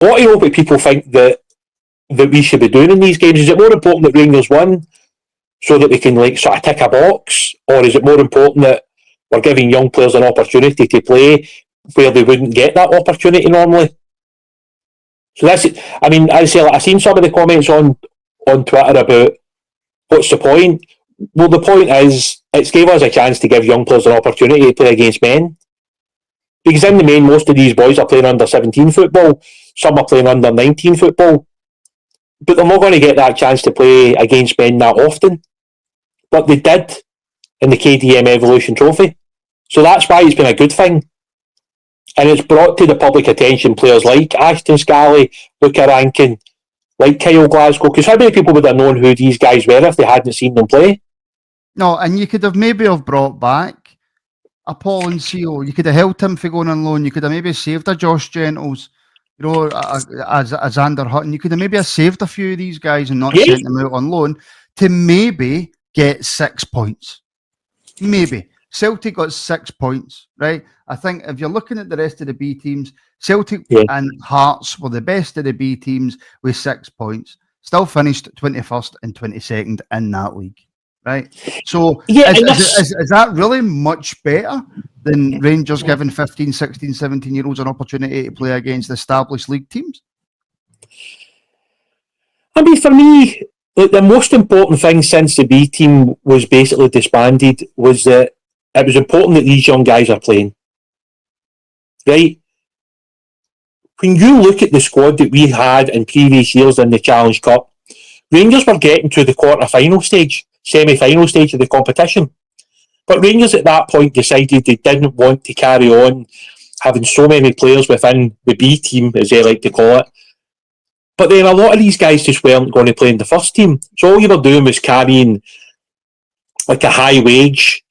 what do you know what people think that we should be doing in these games? Is it more important that Rangers won so that we can like sort of tick a box, or is it more important that we're giving young players an opportunity to play where they wouldn't get that opportunity normally? So that's it. I mean, I say, like, I've seen some of the comments on Twitter about what's the point. Well, the point is it's gave us a chance to give young players an opportunity to play against men. Because in the main, most of these boys are playing under 17 football. Some are playing under 19 football. But they're not going to get that chance to play against men that often. But they did in the KDM Evolution Trophy. So that's why it's been a good thing. And it's brought to the public attention players like Ashton Scally, Luca Rankin, like Kyle Glasgow. Because how many people would have known who these guys were if they hadn't seen them play? No, and you could have maybe have brought back a Paul and Seal. You could have held him for going on loan. You could have maybe saved a Josh Gentles, you know, as Xander Hutton. You could have maybe saved a few of these guys and not sent them out on loan to maybe get 6 points. Maybe. Celtic got 6 points, right? I think if you're looking at the rest of the B teams, Celtic and Hearts were the best of the B teams with 6 points. Still finished 21st and 22nd in that league. Right, so is that really much better than Rangers giving 15, 16, 17-year-olds an opportunity to play against established league teams? I mean, for me, the most important thing since the B team was basically disbanded was that it was important that these young guys are playing. Right? When you look at the squad that we had in previous years in the Challenge Cup, Rangers were getting to the quarter-final stage, semi-final stage of the competition. But Rangers at that point decided they didn't want to carry on having so many players within the B team, as they like to call it. But then a lot of these guys just weren't going to play in the first team. So all you were doing was carrying like a high wage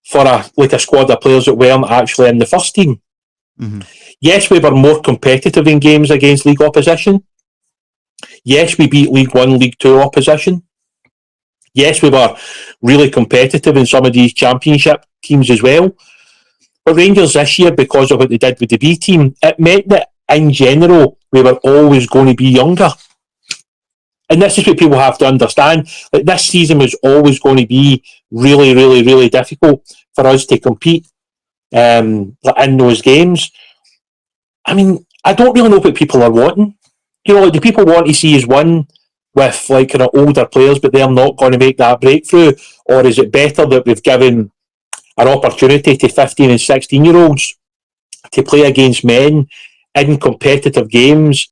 for a squad of players that weren't actually in the first team. Mm-hmm. Yes, we were more competitive in games against league opposition. Yes, we beat League 1, League 2 opposition. Yes, we were really competitive in some of these championship teams as well. But Rangers this year, because of what they did with the B team, it meant that in general, we were always going to be younger. And this is what people have to understand. Like, this season was always going to be really, really, really difficult for us to compete in those games. I mean, I don't really know what people are wanting. You know, like, do people want to see us win with like kind of older players, but they're not going to make that breakthrough? Or is it better that we've given an opportunity to 15 and 16-year-olds to play against men in competitive games